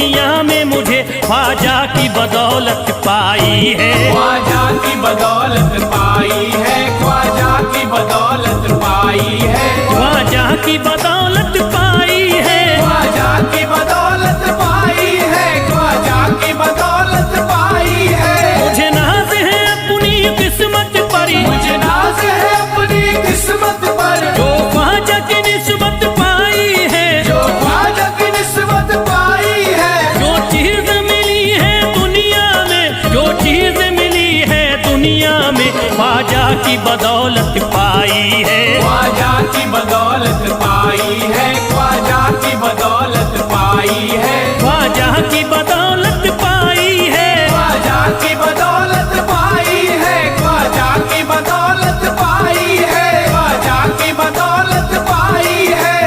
दुनिया में मुझे ख्वाजा की बदौलत पाई है। ख्वाजा की बदौलत पाई है, ख्वाजा की बदौलत पाई है, ख्वाजा की बदौलत पाई है, ख्वाजा की बदौलत पाई है, ख्वाजा की बदौलत पाई है। मुझे नाज है अपनी किस्मत पर, मुझे नाज है अपनी किस्मत पर, जो ख्वाजा की निस्बत पाई है, जो ख्वाजा की निस्बत पाई है। जो चीज मिली है दुनिया में, जो चीज मिली है दुनिया में, ख्वाजा की बदौलत पाई है। ख्वाजा की बदौलत पाई है, ख्वाजा की बदौलत पाई है, ख्वाजा की बदौलत पाई है, ख्वाजा की बदौलत पाई है, ख्वाजा की बदौलत पाई है, ख्वाजा की बदौलत पाई है।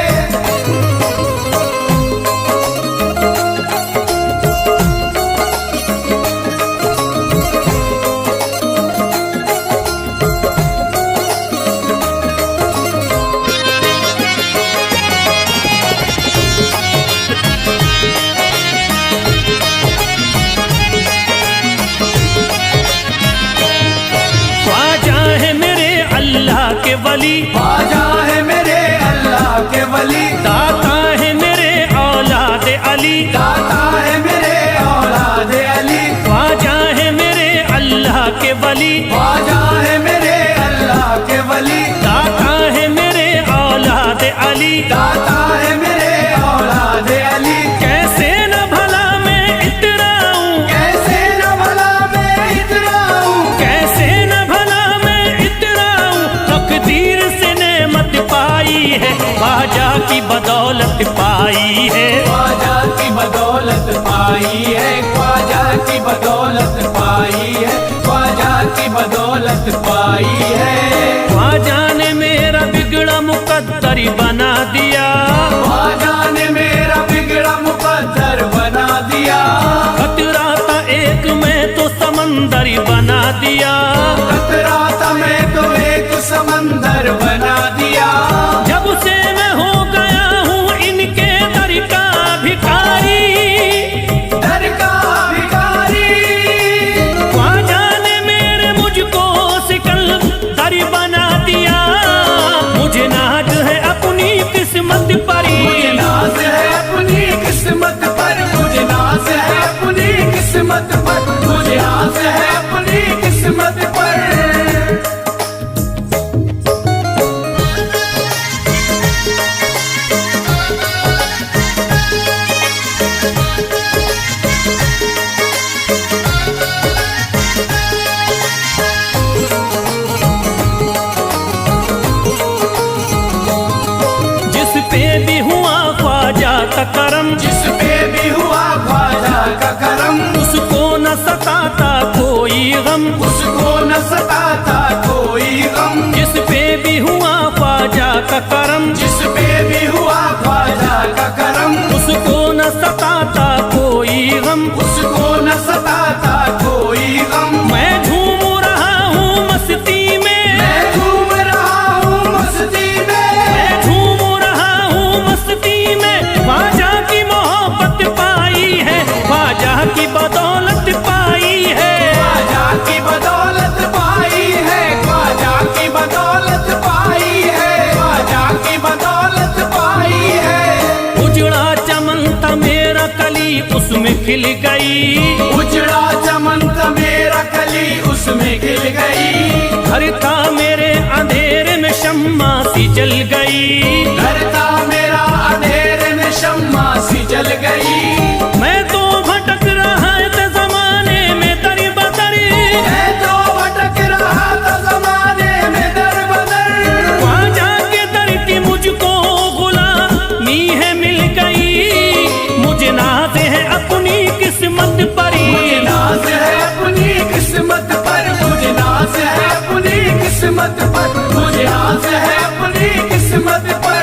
ख्वाजा है मेरे अल्लाह के वली, ख्वाजा है मेरे अल्लाह के वली, दाता है मेरे औलाद अली, दाता है मेरे औलाद अली। ख्वाजा है मेरे अल्लाह के वली, ख्वाजा है मेरे अल्लाह के वली, दाता है मेरे औलाद अली। दाता है मेरे औलाद अली। कैसे न भला मैं इतराऊं, कैसे न भला मैं इतराऊं, कैसे न भला मैं इतराऊं, तकदीर से नेमत पाई है, ख्वाजा की बदौलत पाई है। ख्वाजा की बदौलत पाई है, ख्वाजा की बदौलत पाई है, ख्वाजा की बदौलत पाई है। ख्वाजा ने मेरा बिगड़ा मुकद्दर बना दिया, ख्वाजा ने मेरा बिगड़ा मुकद्दर बना दिया। खतरा था एक मैं तो समंदर बना दिया, खतरा था मैं तो एक समंदर बना दिया। जब से मैं हो गया हूँ इनके दर का भिखारी, दर का भिखारी। ख्वाजा ने मेरे मुझको सिकंदर बना दिया। मुझे नाज है अपनी किस्मत पर, मुझे नाज है अपनी किस्मत पर, मुझे नाज है अपनी किस्मत पर, मुझे नाज है अपनी किस्मत पर। जिस पे भी हुआ ख्वाजा का करम, जिस पे भी हुआ ख्वाजा का करम, उसको न सताता कोई गम, उसको न सताता कोई गम। जिस पे भी हुआ ख्वाजा का करम, जिस पे भी हुआ ख्वाजा का करम, उसको न सताता कोई गम। उसको न सताता कोई गम। मैं झूम रहा हूँ मस्ती में, मैं झूम रहा हूँ मस्ती में, मैं झूम रहा हूँ मस्ती में, ख्वाजा की मोहब्बत पाई है, ख्वाजा की बदौलत पाई है। ख्वाजा की बदौलत पाई है, ख्वाजा की बदौलत पाई है, ख्वाजा की बदौलत पाई है। उजड़ा चमन था मेरा कली उसमें खिल गई, उजड़ा चमन था मेरा कली उसमें खिल गई। घर था मेरे अंधेरे में शम्मा सी जल गई, घर था मेरा अंधेरे में शम्मा सी जल गई। मैं तो भटक रहा था जमाने में दर बदर, मैं तो भटक रहा था जमाने में दर बदर। ख्वाजा के दर की मुझको गुलामी है मिल गई। मुझे नाज है अपनी किस्मत पर, मुझे नाज है अपनी किस्मत पर, मुझे नाज है अपनी किस्मत पर, मुझे नाज है अपनी किस्मत पर।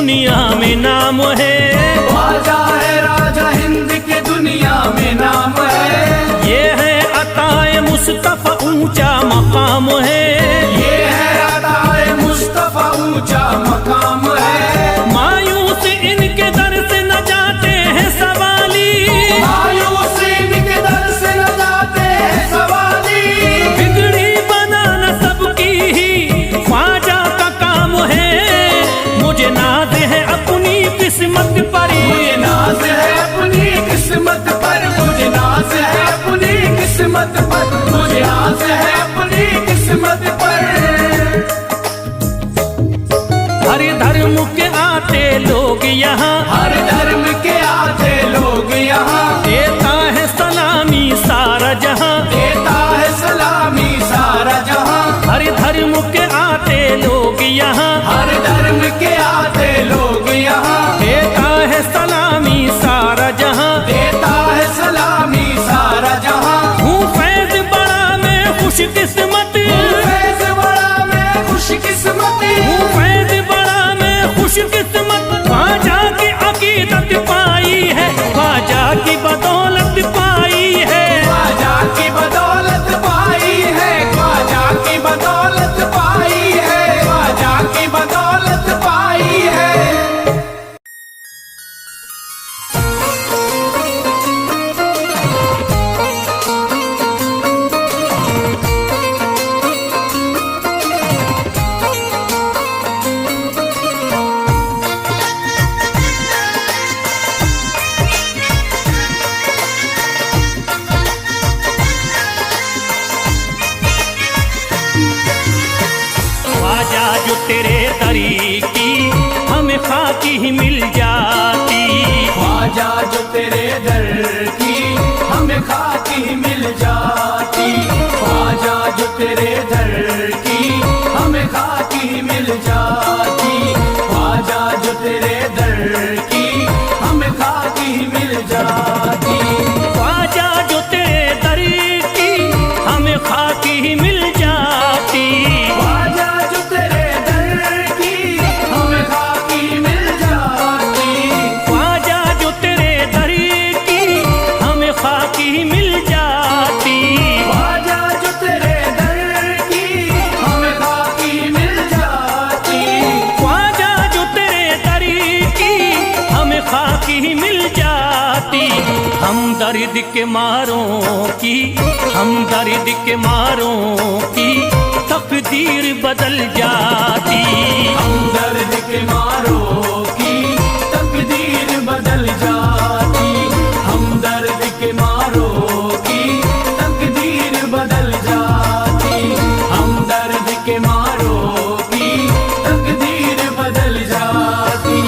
दुनिया में नाम है। ख्वाजा है राजा हिंद के दुनिया में नाम है। ये है अताए मुस्तफा ऊंचा मकाम है। ये है अताए मुस्तफा ऊंचा मकाम है। मायूस इनके दर से न जाते हैं सवाली। मायूस इनके दर से न जाते हैं सवाली। बिगड़ी बनाना सबकी ही ख्वाजा का काम है। मुझे नाज है अपनी किस्मत पर। मुझे नाज है अपनी किस्मत पर। मुझे नाज है अपनी किस्मत पर। मुझे नाज है अपनी किस्मत पर। हर धर्म के आते लोग यहाँ। हर धर्म के आते लोग यहाँ। देता है सलामी सारा जहाँ। देता है सलामी सारा जहाँ। हर धर्म के आते लोग यहाँ। हर धर्म के आते लोग यहाँ। देता है सलामी सारा जहाँ। देता है सलामी सारा जहाँ। हूँ फैज बड़ा मैं खुशकिस्मत। फैज बड़ा मैं खुशकिस्मत। हूँ फैज बड़ा मैं खुशकिस्मत। ख्वाजा की अकीदत पाई है। ख्वाजा की बदौलत पाई है। ख्वाजा की बदौलत पाई है। ख्वाजा की बदौलत पाई है। ख्वाजा की बदौलत पाई है। ख्वाजा जो तेरे तरीकी हमें खाकी ही मिल जाती। ख्वाजा जो तेरे दर की हमें खाकी मिल जाती। ख्वाजा जो तेरे दर की हमें खाकी मिल जाती। ख्वाजा जो तेरे दर की हमें खाकी मिल जाती। ख्वाजा जो तेरे तरीकी हमें खाकी ही मिल जाती। ख्वाजा जो तेरे दर की हमें खाकी मिल जाती। ख्वाजा जो तेरे तरीकी हमें खाकी ही मिल जाती। ख्वाजा जो तेरे दर की हमें खाकी मिल जाती। ख्वाजा जो तेरे तरीकी हमें खाकी ही मिल जाती। हम दर्द के मारों की, हम दर्द के मारों की तकदीर बदल जाती। हम दर्द के मारों की तकदीर बदल जाती। हम दर्द के मारों की तकदीर बदल जाती। हम दर्द के मारों की तकदीर बदल जाती।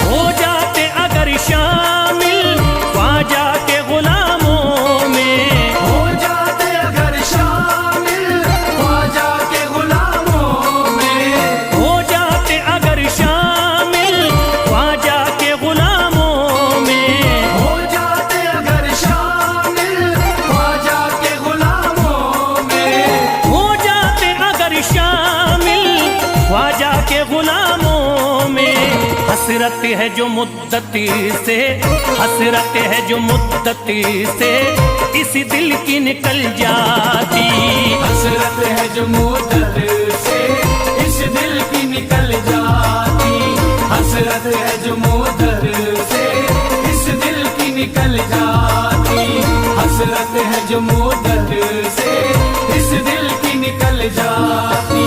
हो जाते अगर शामिल ख्वाजा के गुलामों में। हो जाते अगर शामिल ख्वाजा के गुलामों में। हो जाते अगर शामिल ख्वाजा के गुलामों में। हो जाते अगर शामिल ख्वाजा के गुलामों में। हो जाते अगर शामिल ख्वाजा के गुलामों में। हसरत है जो मुद्दती से, हसरत है जो मुद्दती से इस दिल की निकल जाती। हसरत है जो मुद्दत से इस दिल की निकल जाती। हसरत है जो मुद्दत से इस दिल की निकल जाती। हसरत है जो मुद्दत से इस दिल की निकल जाती।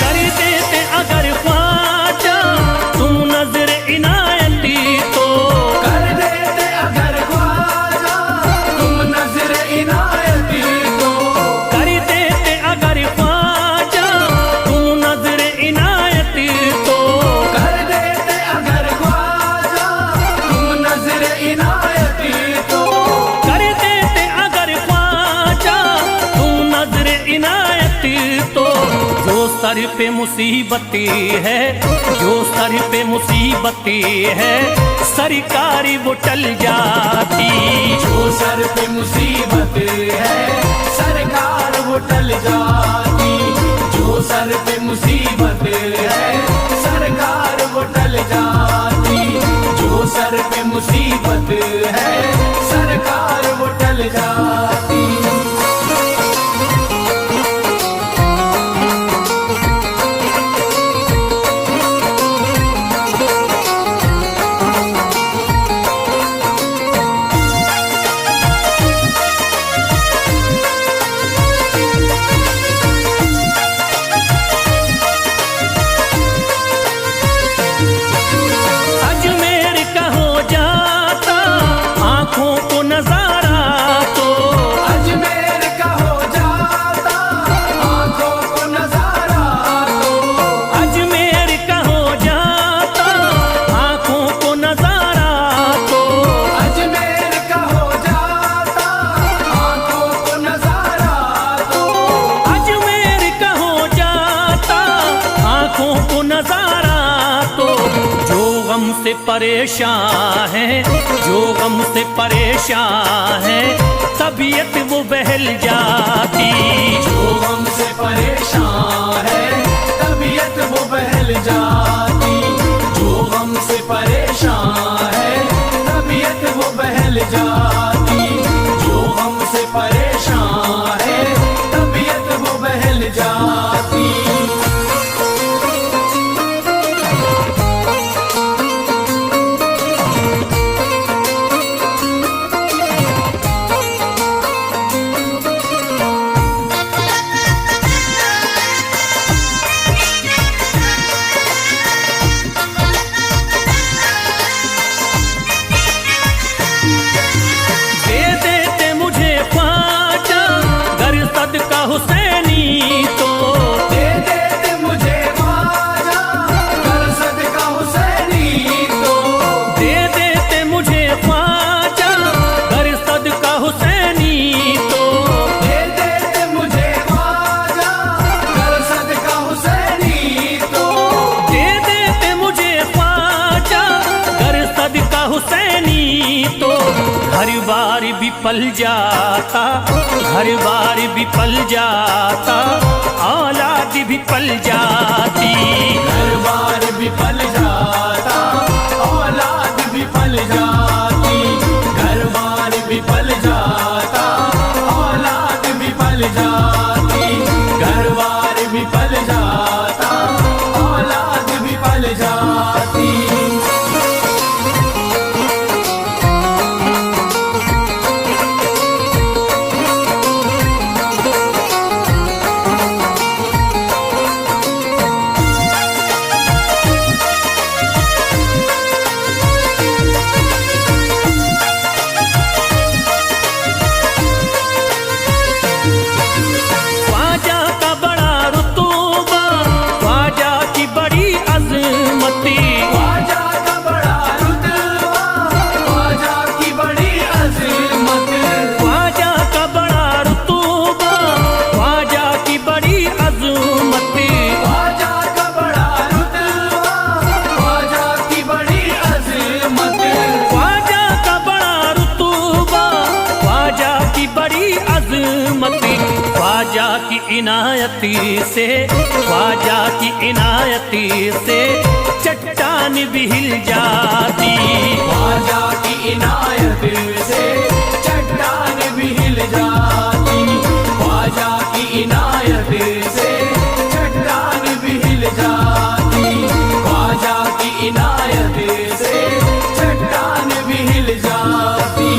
कर देते अगर ख्वाजा सर पे मुसीबती है, जो सर पे मुसीबती है, सरकारी वो टल जाती। जो सर पे मुसीबत है सरकार वो टल जाती। जो सर पे मुसीबत है सरकार वो टल जाती। जो सर पे मुसीबत है सरकार वो टल जाती। आँखों को नजारा तो अजमेर का हो जाता, आँखों को नजारा तो अजमेर का हो जाता, आँखों को नजारा तो अजमेर का हो जाता, आँखों को नजारा तो अजमेर का हो जाता, आँखों को नजारा तो। जो गम से परेशान है, जो गम से परेशान है, तबीयत वो बहल जाती। जो गम से परेशान है तबीयत वो बहल जाती। जो गम से परेशान है तबीयत वो बहल जाती। जो गम से परेशान है तबीयत वो बहल जाती। सदका हुसैनी तो दे देते मुझे ख्वाजा कर सदका हुसैनी तो। दे देते मुझे ख्वाजा कर सदका हुसैनी तो। दे देते मुझे ख्वाजा कर सदका हुसैनी तो। दे देते मुझे ख्वाजा कर सदका हुसैनी तो। घर बार भी पल जाता, घर बार भी पल जाता, औलाद भी पल जाती। घर बार भी पल जाता, औलाद भी पल जाती। घर बार भी पल जाता, औलाद भी पल जाती। घर बार भी पल जाता, औलाद भी पल जाती। ख्वाजा की इनायती से, ख्वाजा की इनायती से चट्टान भी हिल जाती। ख्वाजा की इनायत से चट्टान भी हिल जाती। ख्वाजा की इनायत से चट्टान भी हिल जाती। ख्वाजा की इनायत से चट्टान भी हिल जाती।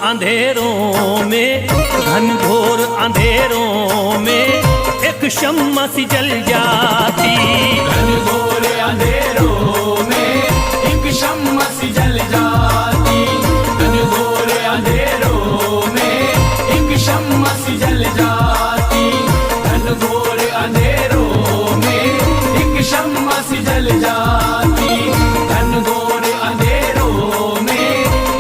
अंधेरों में, घनघोर अंधेरों में एक शम्मा सी जल जाती। घनघोर अंधेरों में एक शम्मा सी जल जाती। घनघोर अंधेरों में एक शम्मा सी जल जाती। घनघोर अंधेरों में एक शम्मा सी जल जाती। घनघोर अंधेरों में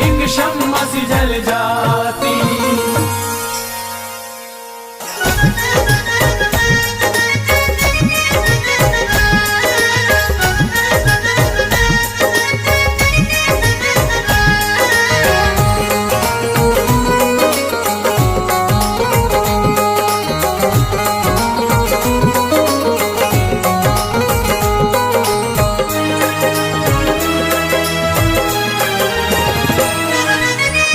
एक शम्मा सी जल जाती।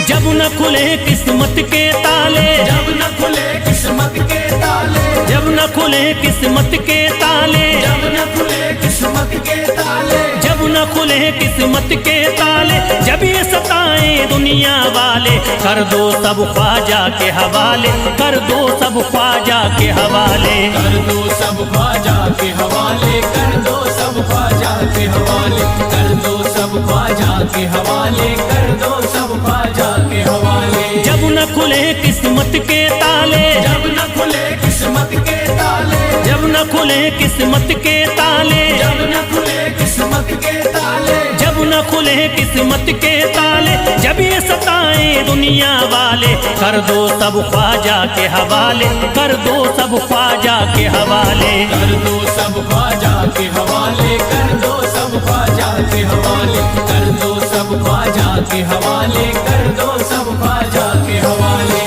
जब न खुले किस्मत के ताले, जब न खुले किस्मत के ताले, जब न खुले किस्मत के ताले, जब न खुले किस्मत के ताले, जब न खुले किस्मत के ताले, जब ये सताएं दुनिया वाले, कर दो सब ख्वाजा के हवाले, कर दो सब ख्वाजा के हवाले। कर दो सब ख्वाजा के हवाले, कर दो सब ख्वाजा के हवाले, कर दो सब ख्वाजा के हवाले, कर दो सब ख्वाजा के हवाले। जब न खुले किस्मत के ताले, जब न खुले किस्मत के ताले, जब न खुले किस्मत के ताले, जब न खुले किस्मत के ताले, जब न खुले किस्मत के ताले, जब ये सताएं दुनिया वाले, कर दो सब ख्वाजा के हवाले, कर दो सब ख्वाजा के हवाले। कर दो सब ख्वाजा के हवाले, कर दो सब ख्वाजा के हवाले, कर दो सब ख्वाजा के हवाले, कर दो सब ख्वाजा के हवाले।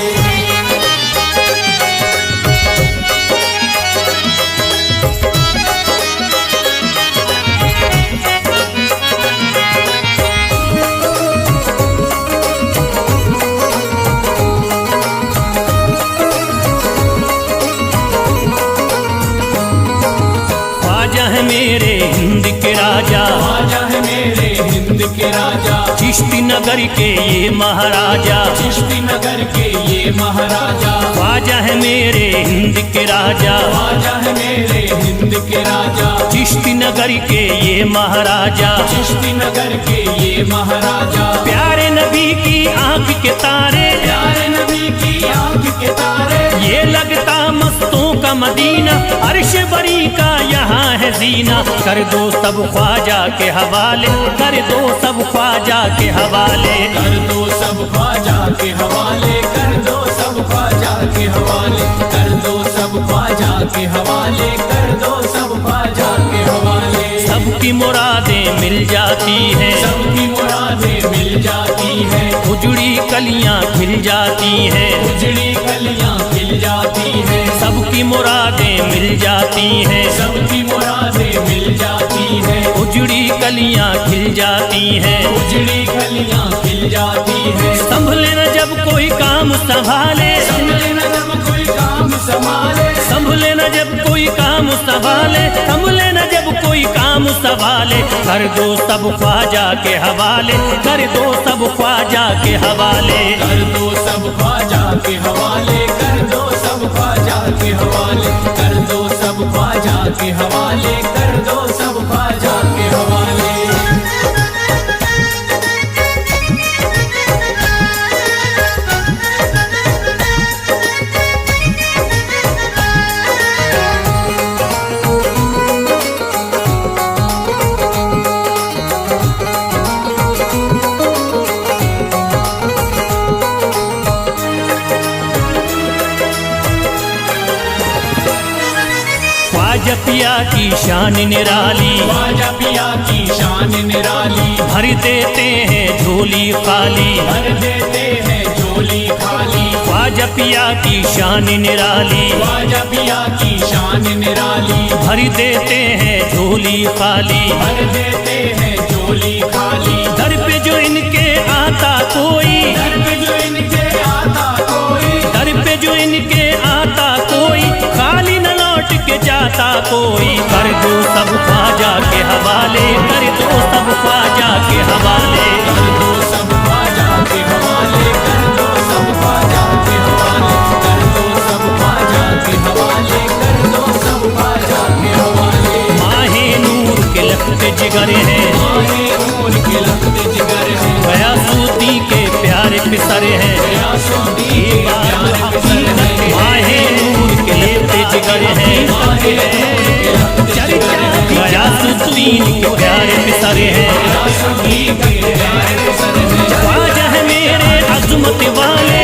ख्वाजा है मेरे हिंद के राजा, ख्वाजा है मेरे हिंद के राजा, चिश्ती नगर के ये महाराजा, चिश्ती नगर के ये महाराजा। ख्वाजा है मेरे हिंद के राजा, ख्वाजा है मेरे हिंद के राजा, चिश्ती नगर के ये महाराजा, चिश्ती नगर के ये महाराजा। प्यारे नबी की आंख के तारे, प्यारे नबी की आंख के तारे, ये लगता मस्तों का मदीना, अर्श बरी का यहाँ है जीना। कर दो सब ख्वाजा के हवाले, कर दो सब ख्वाजा के हवाले। कर दो सब ख्वाजा के हवाले, कर दो सब ख्वाजा के हवाले, कर दो सब ख्वाजा के हवाले, कर दो सब ख्वाजा के हवाले। सबकी मुरादें मिल जाती हैं, सबकी मुरादें मिल जाती हैं, उजड़ी कलियां खिल जाती हैं, उजड़ी कलियां खिल जाती हैं। सबकी मुरादें मिल जाती हैं, सबकी मुरादें मिल जाती हैं, उजड़ी कलियां खिल जाती हैं। उजड़ी कलियां खिल जाती हैं। संभले न जब कोई काम संभाले, संभले न जब कोई काम संभाले, संभले न जब कोई काम संभाले, संभले न जब कोई काम संभाले। कर दो सब ख्वाजा के हवाले, कर दो सब ख्वाजा के हवाले। कर दो सब ख्वाजा के हवाले, कर दो सब ख्वाजा के हवाले, कर दो सब ख्वाजा के हवाले, कर दो सब ख्वाजा के हवाले। ख्वाजा पिया की शान निराली, ख्वाजा पिया की शान निराली, भर देते हैं झोली खाली, भर देते हैं झोली खाली। ख्वाजा पिया की शान निराली, ख्वाजा पिया की शान निराली, भर देते हैं झोली खाली, भर देते हैं झोली खाली। दर पे जो इनके आता कोई, दर पे जो इनके आता कोई, दर पे जो इनके आता कोई, खाली न लौट के जाता कोई। कर दो सब ख्वाजा के हवाले, कर दो सब ख्वाजा के हवाले। कर दो सब ख्वाजा के हवाले, कर दो रासुमीन के प्यारे पिसर हैं। ख्वाजा है मेरे अज़मत वाले,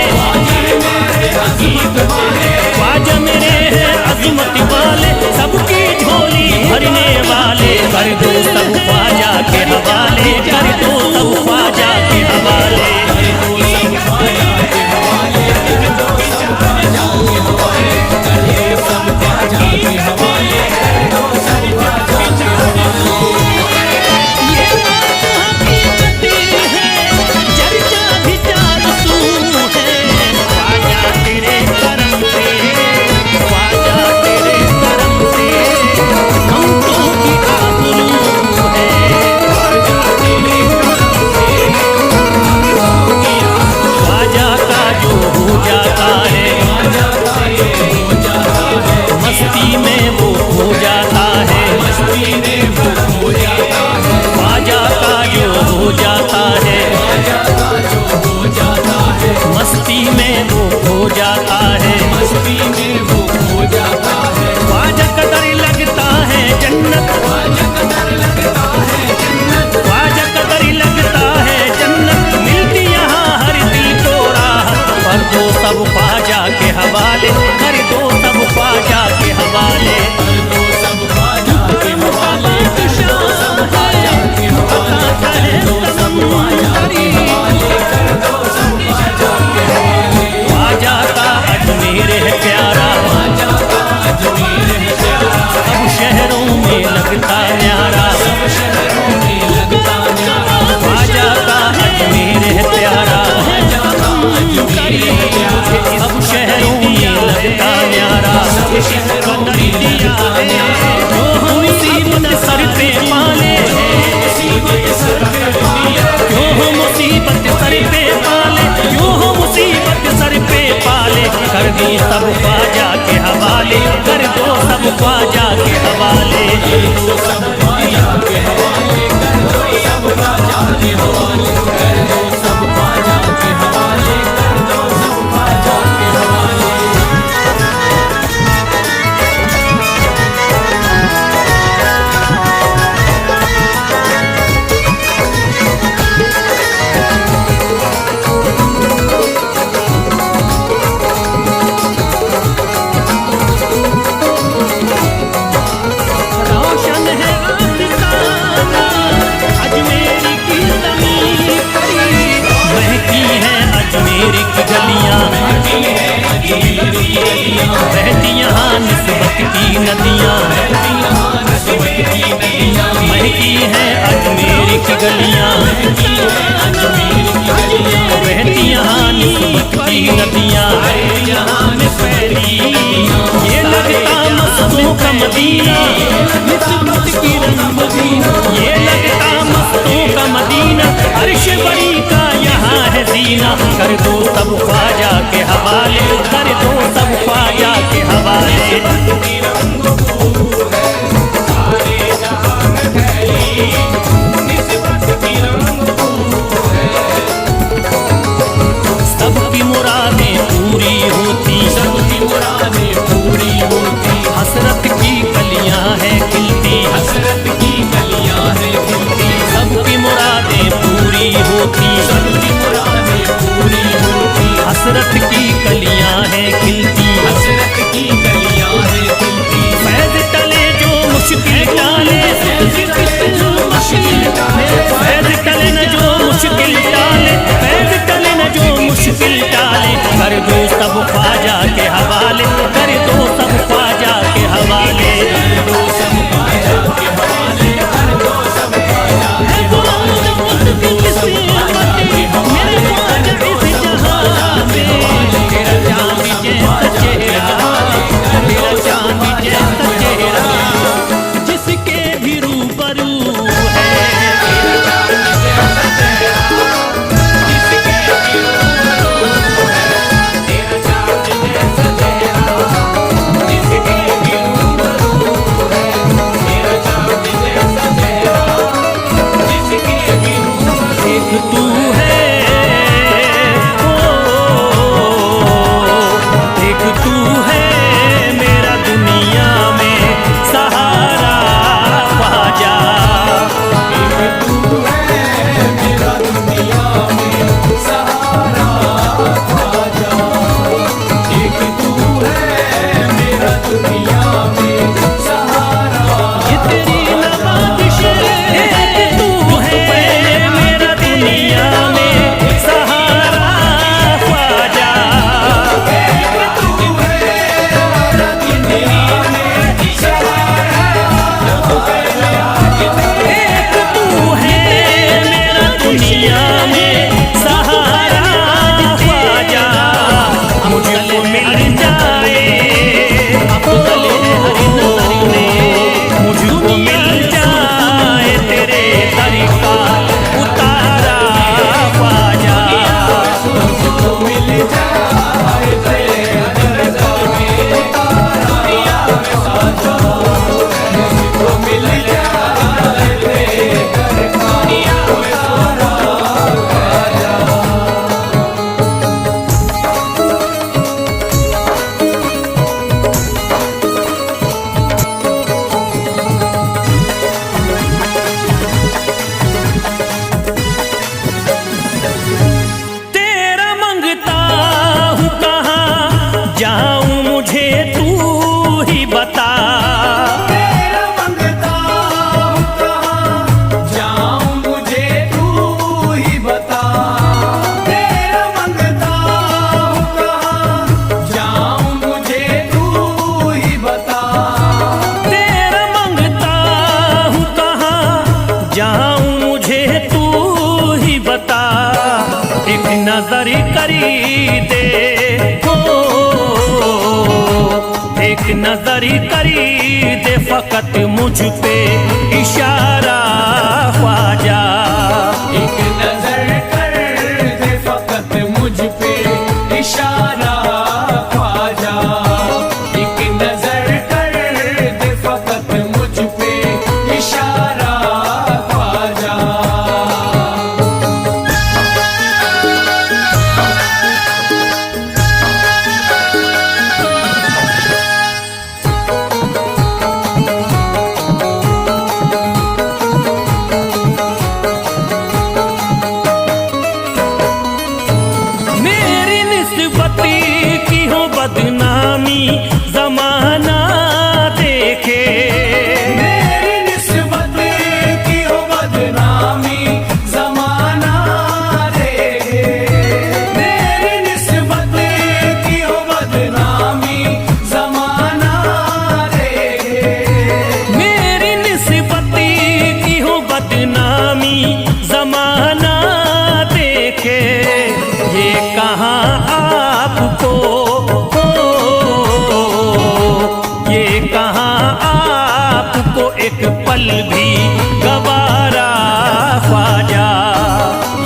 ख्वाजा मेरे हैं अज़मत वाले, सबकी झोली भरने वाले। कर दो सब ख्वाजा के हवाले, कर दो सब ख्वाजा के हवाले। मस्ती में वो हो जाता है, ख्वाजा का जो हो जाता है, मस्ती में वो हो जाता है। ख्वाजा कदर लगता है जन्नत, ख्वाजा कदर लगता है जन्नत, मिलती यहाँ हर दिल को राहत। कर दो सब ख्वाजा के हवाले, कर दो सब ख्वाजा के हवाले। ख्वाजा का अजमेर है प्यारा, सब शहरों में लगता न्यारा। ख्वाजा का अजमेर है प्यारा, सब शहरों में लगता न्यारा। जो हम मुसीबत सर पे पाले, जो हम मुसीबत सर पे पाले, जो हम मुसीबत सर पे पाले। कर दी सब ख्वाजा के हवाले, कर दो सब ख्वाजा के हवाले। रोशन है आस्ताना अजमेर की ज़मीन परी, बहती है अजमेर की गलियां, बहती यहाँ निस्बत की नदियाँ, महकी है अजमेर की गलियां, बहती यहाँ निस्बत की नदियाँ। ये लगता मस्तों का मदीना, ये लगता मस्तों का मदीना, अर्श बड़ी का यहाँ है जीना। कर दो सब ख्वाजा के हवाले, कर दो सब ख्वाजा के हवाले। सबकी मुरादें पूरी होती, सबकी मुरादें पूरी होती। हसरत की कलियां हैं खिलती, हसरत की कलियां हैं खिलती। सबकी मुरादें पूरी होती, सबकी मुरादें पूरी होती। हसरत की कलियां हैं खिलती, हसरत की कलियां हैं खिलती। फैज़ टले जो मुश्किल टाले, फैज़ टले न जो मुश्किल टाले, फैज़ टले न जो मुश्किल टाले। कर दो सब ख्वाजा के हवाले, कर दो सब ख्वाजा के हवाले, कर दो सब ख्वाजा के हवाले, कर दो सब ख्वाजा के हवाले। मेरे ख्वाजा इस जहां में, तेरा चांद जैसा चेहरा, तेरा चांद जैसा चेहरा, जिसके भी रूबरू है। तेरा चांद जैसा चेहरा, जिसके भी रूबरू है। तेरा चांद जैसा चेहरा, तेरी नवाज़िश एक तू है मेरा दुनिया में सहारा ख्वाजा। एक तू है मेरा दुनिया में सहारा ख्वाजा। मुझको मिल जाए अफज़ल है हर नज़र में, मुझको मिल जाए तेरे दर का उतारा ख्वाजा। तेरा मंगता हूँ कहाँ जाऊँ मुझे तू ही बता। तेरा मंगता हूँ कहाँ जाऊँ मुझे तू ही बता। तेरा मंगता हूँ कहाँ जाऊँ मुझे तू ही बता। तेरा मंगता हूँ कहाँ जाऊँ मुझे तू ही बता। एक नजर करी दे हो, एक नजर करी दे फकत मुझ पे इशारा ख्वाजा। एक नजर कर दे फकत मुझ पे इशारा ख्वाजा। एक नजर कर दे फकत मुझ पे इशारा ख्वाजा। मेरी निस्बती की हो बदनामी जमाना देखे। मेरी निस्बत की हो बदनामी जमाना देखे। मेरी निस्बत की हो बदनामी जमाना देखे। मेरी निस्बती की हो बदनामी जमाना देखे। ये कहाँ आपको हो, ये कहाँ आपको एक पल भी गवारा ख्वाजा।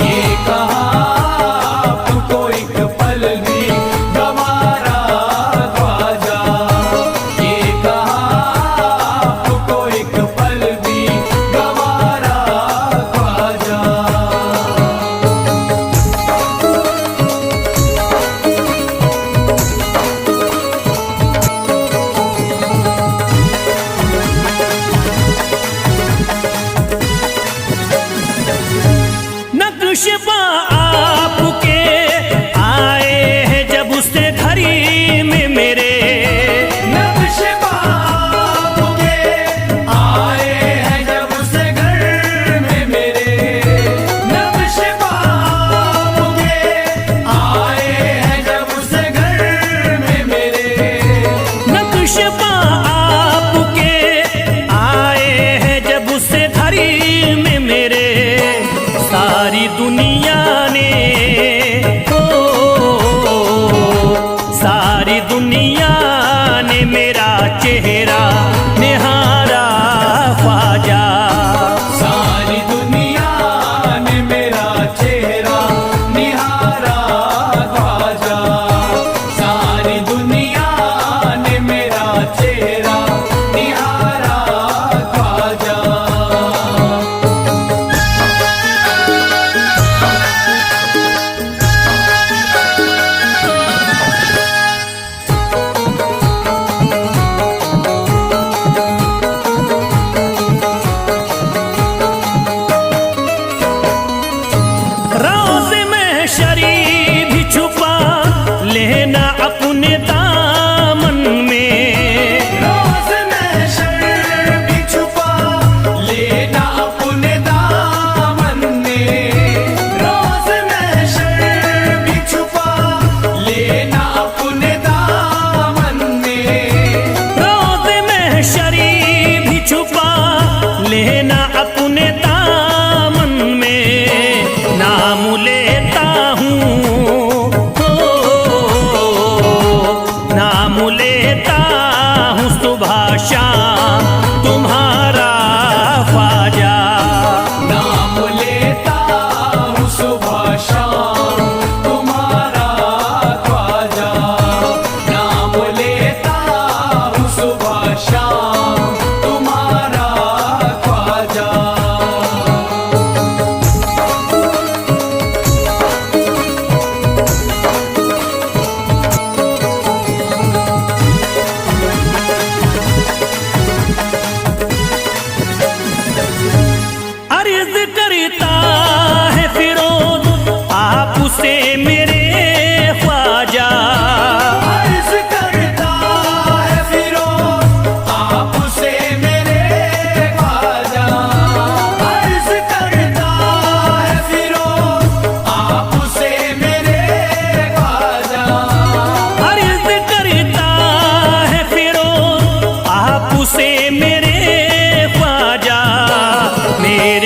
ये कहाँ आपको एक पल भी गवारा ख्वाजा। ये कहाँ आपको एक पल भी गवारा ख्वाजा।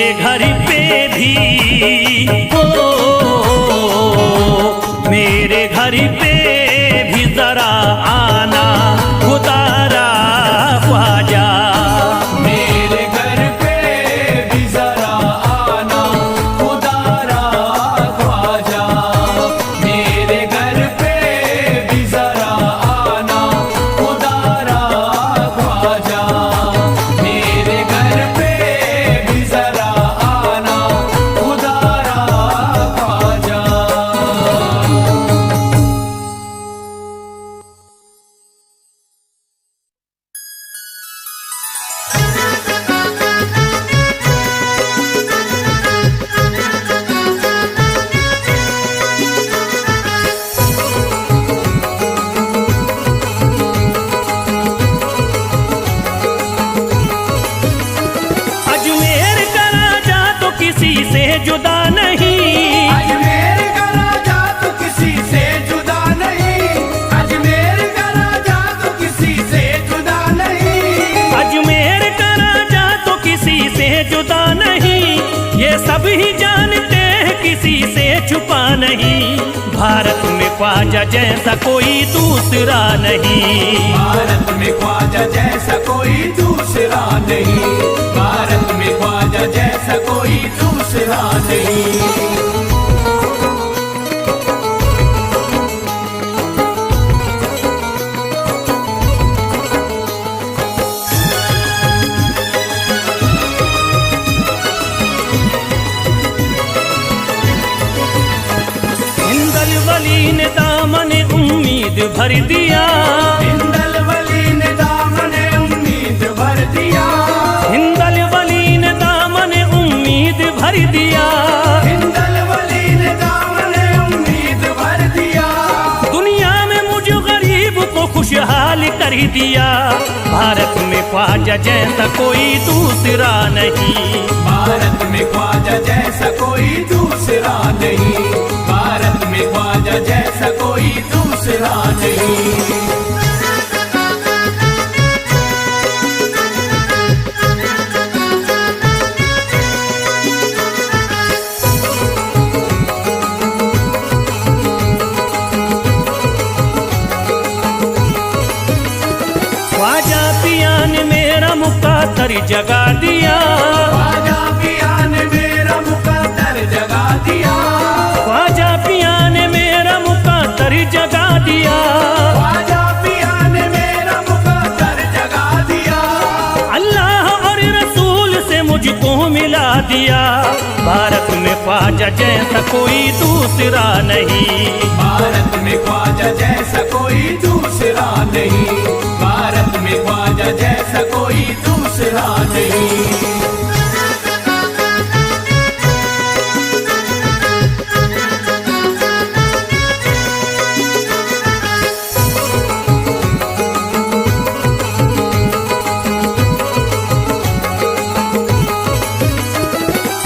मेरे घर पे भी ओ मेरे घर पे भी जरा आना खुदारा ख्वाजा। मेरे घर पे भी जरा आना खुदारा ख्वाजा। मेरे घर पे भी जरा आना खुदारा ख्वाजा। मेरे घर पे भी जरा आना खुदारा ख्वाजा। अजमेर का राजा तो किसी से जुदा नहीं। अजमेर का राजा तो किसी से जुदा नहीं। अजमेर का राजा तो किसी से जुदा नहीं। अजमेर का राजा तो किसी से जुदा नहीं, ये सब ही जानते हैं किसी से छुपा नहीं। भारत में ख्वाजा जैसा कोई दूसरा नहीं। भारत में ख्वाजा जैसा कोई दूसरा नहीं। भारत में ख्वाजा जैसा कोई दूसरा नहीं। हिंदल वली ने दामन उम्मीद भर दिया। हिंदल वली ने दामन उम्मीद भर दिया। हिंदल वली ने दामन उम्मीद भर दिया। हिंदल वली ने दामन उम्मीद भर दिया। दुनिया में मुझ गरीब को खुशहाल कर दिया। भारत में ख्वाजा जैसा कोई दूसरा नहीं। भारत में ख्वाजा जैसा कोई दूसरा नहीं। भारत में ख्वाजा जैसा कोई दूसरा नहीं। ख्वाजा पिया ने मेरा मुकद्दर जगा दिया। ख्वाजा पिया ने मेरा मुकद्दर जगा दिया। ख्वाजा पिया ने मेरा मुकद्दर जगा दिया। ख्वाजा पिया ने मेरा मुकद्दर जगा दिया। अल्लाह और रसूल से मुझको मिला दिया। भारत में ख्वाजा जैसा कोई दूसरा नहीं। भारत में ख्वाजा जैसा कोई दूसरा नहीं। भारत में ख्वाजा जैसा कोई दूसरा नहीं।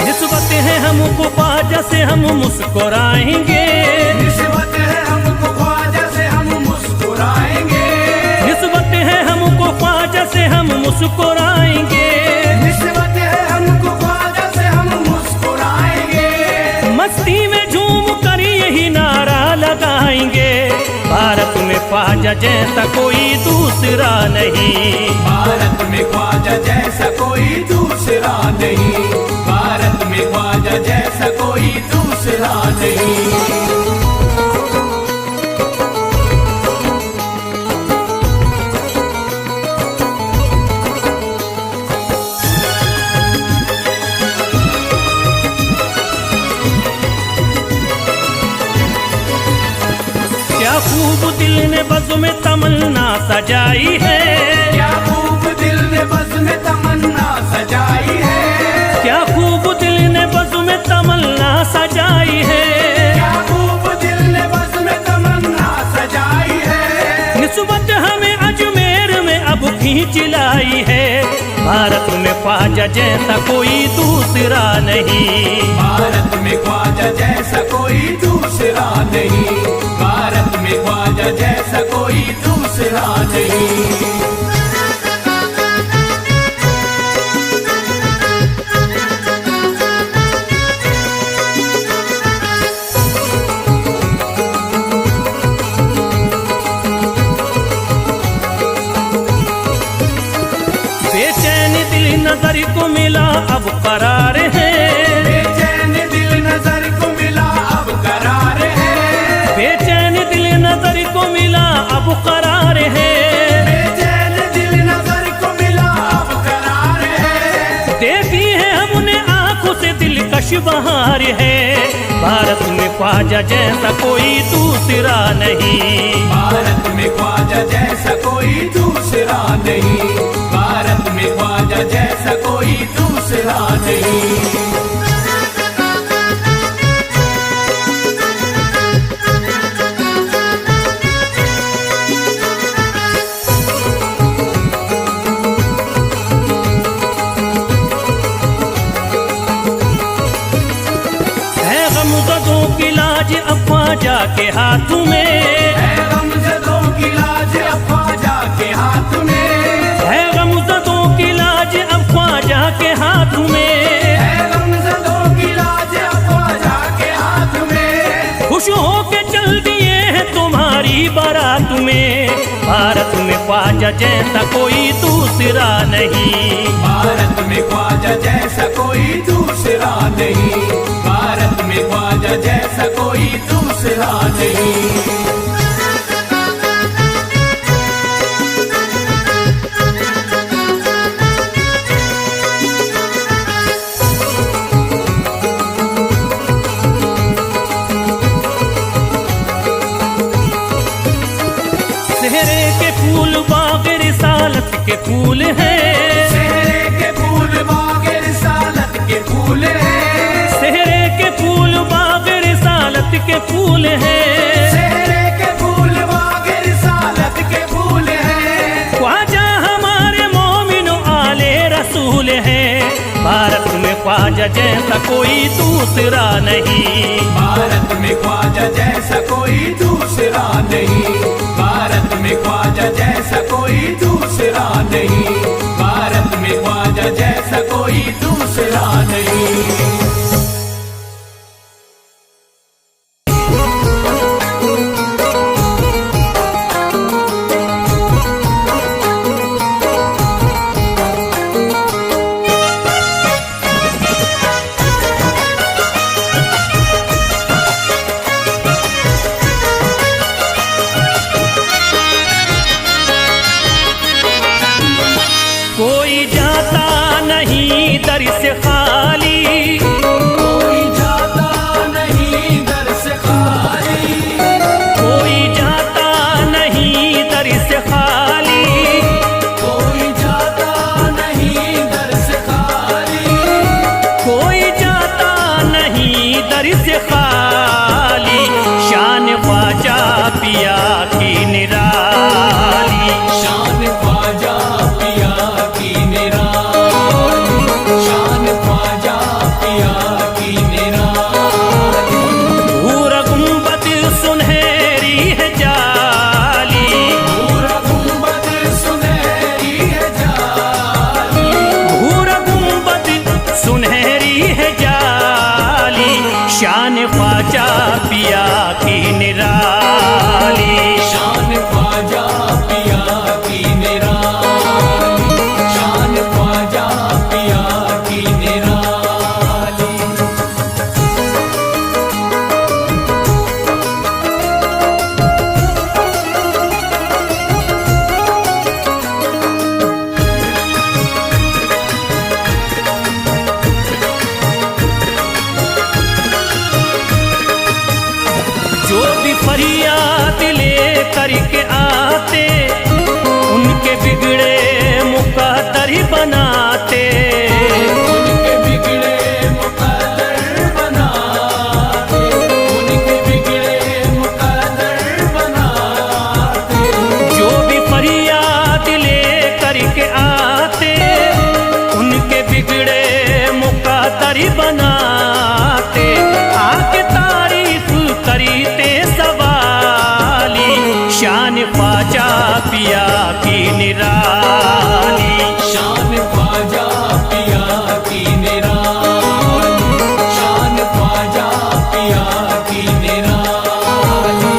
निस्बत है हमको ख्वाजा से हम मुस्कुराएंगे। निस्बत है हमको ख्वाजा से हम मुस्कुराएंगे। निस्बत है हमको ख्वाजा से हम मुस्कुराएंगे। निस्बत है हमको ख्वाजा से हम मुस्कुराएंगे। मस्ती में झूम कर यही नारा लगाएंगे। भारत में ख्वाजा जैसा कोई दूसरा नहीं। भारत में ख्वाजा जैसा कोई दूसरा नहीं। भारत में ख्वाजा जैसा कोई दूसरा नहीं। क्या खूब दिल ने बज़्म में तमन्ना सजाई है। क्या खूब दिल ने बज़्म में तमन्ना सजाई है। क्या खूब दिल ने बज़्म में तमन्ना सजाई है। क्या खूब दिल ने बज़्म में तमन्ना सजाई है। निस्बत हमें अजमेर में अब खींच लाई है। भारत में ख्वाजा जैसा कोई दूसरा नहीं। भारत में ख्वाजा जैसा कोई दूसरा नहीं। भारत में ख्वाजा जैसा कोई दूसरा नहीं। दिल नजर को मिला अब करार है, बेचैन दिल नजर को मिला अब करार है, बेचैन दिल नजर को मिला अब करार है, बेचैन दिल नजर को मिला अब करार है। देखी है हमने आंखों से दिलकश बहार है, भारत में ख्वाजा जैसा कोई दूसरा नहीं, भारत में ख्वाजा जैसा कोई दूसरा नहीं, भारत में ख्वाजा जैसा कोई दूसरा नहीं। है गमज़दों की लाज अब ख्वाजा के हाथ में, है गमज़दों की लाज अब ख्वाजा के हाथ में, है गमज़दों की लाज अब ख्वाजा के हाथ में, है गमज़दों की लाज अब ख्वाजा के हाथ में। खुश होके चल दिए हैं तुम्हारी बारात में, भारत में ख्वाजा जैसा कोई दूसरा नहीं, भारत में ख्वाजा जैसा कोई दूसरा नहीं, भारत में ख्वाजा जैसा कोई दूसरा नहीं। सेहरे के फूल बाग रिसालत के फूल हैं, सेहरे के फूल बाग रिसालत के फूल हैं, सेहरे के फूल बाग रिसालत के फूल हैं, सेहरे के फूल बाग रिसालत के फूल हैं। ख्वाजा हमारे मोमिन आले रसूल हैं, भारत में ख्वाजा जैसा कोई दूसरा नहीं, भारत में ख्वाजा जैसा कोई दूसरा नहीं, भारत में ख्वाजा जैसा कोई दूसरा नहीं, भारत में ख्वाजा जैसा कोई दूसरा नहीं। कोई जाता नहीं दर से खाली, कोई जाता नहीं दर से खाली, कोई जाता नहीं दर से खाली, कोई जाता नहीं दर से खाली, कोई जाता नहीं दर से खाली, शान ख्वाजा पिया की निराली, शान ख्वाजा पिया की निराली, शान ख्वाजा पिया की निराली। भूरा गुंबद सुनहरी है जाली, पूरा गुंबद सुनहरी है जाली, भूरा गुंबद सुनहरी है जाली, शान ख्वाजा पिया की निराली, शान ख्वाजा पिया की निराली, शान ख्वाजा पिया की निराली। जो भी फरियाद ले करके आते, उनके बिगड़े मुकद्दर बनाते, उनके बिगड़े मुकद्दर बनाते, उनके बिगड़े मुकद्दर बनाते। जो भी फरियाद ले करके आते, उनके बिगड़े मुकद्दर बनाते, आके तारीफ करते सवाली, शान ख्वाजा पिया की निराली, शान ख्वाजा पिया की निराली, शान ख्वाजा पिया की निराली।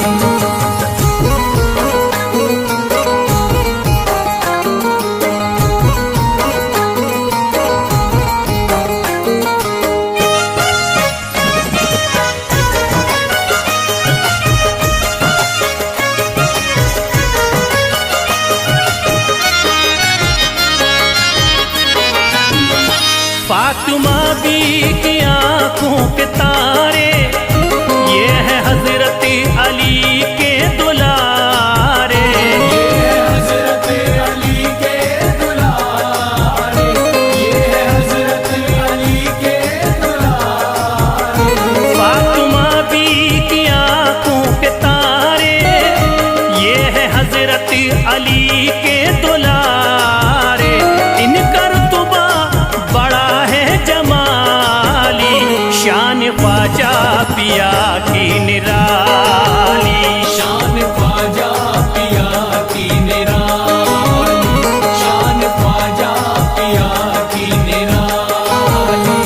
फातिमा बी की आंखों के तारे, ये है हजरत अली के दुलारे। ये है हजरत अली के दुलारे, ये है हजरत अली के दुलारे। फातिमा बी की आंखों के तारे, ये है हजरत अली के दुलारे। इनका रुतबा बड़ा है जमाली, शान ख्वाजा पिया की निराली। शान ख्वाजा पिया की निराली, शान ख्वाजा पिया की निराली।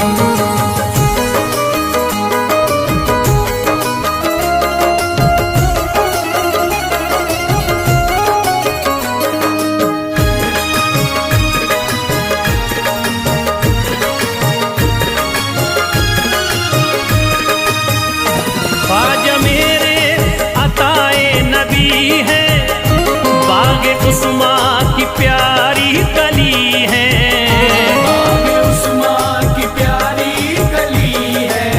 ख्वाजा मेरे अताए नबी है, बाग उस्मा की प्यारी कली है। बाग उस्मा की प्यारी कली है,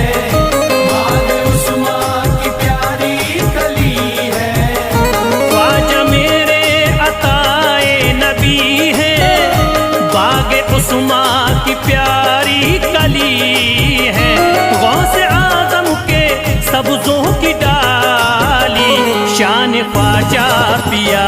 बाग उस्मा की प्यारी कली है। ख्वाजा मेरे अताए नबी है, बाग उस्मा की प्यारी कली है। गौसे आजम के सब्जों की डाली, शान ख्वाजा पिया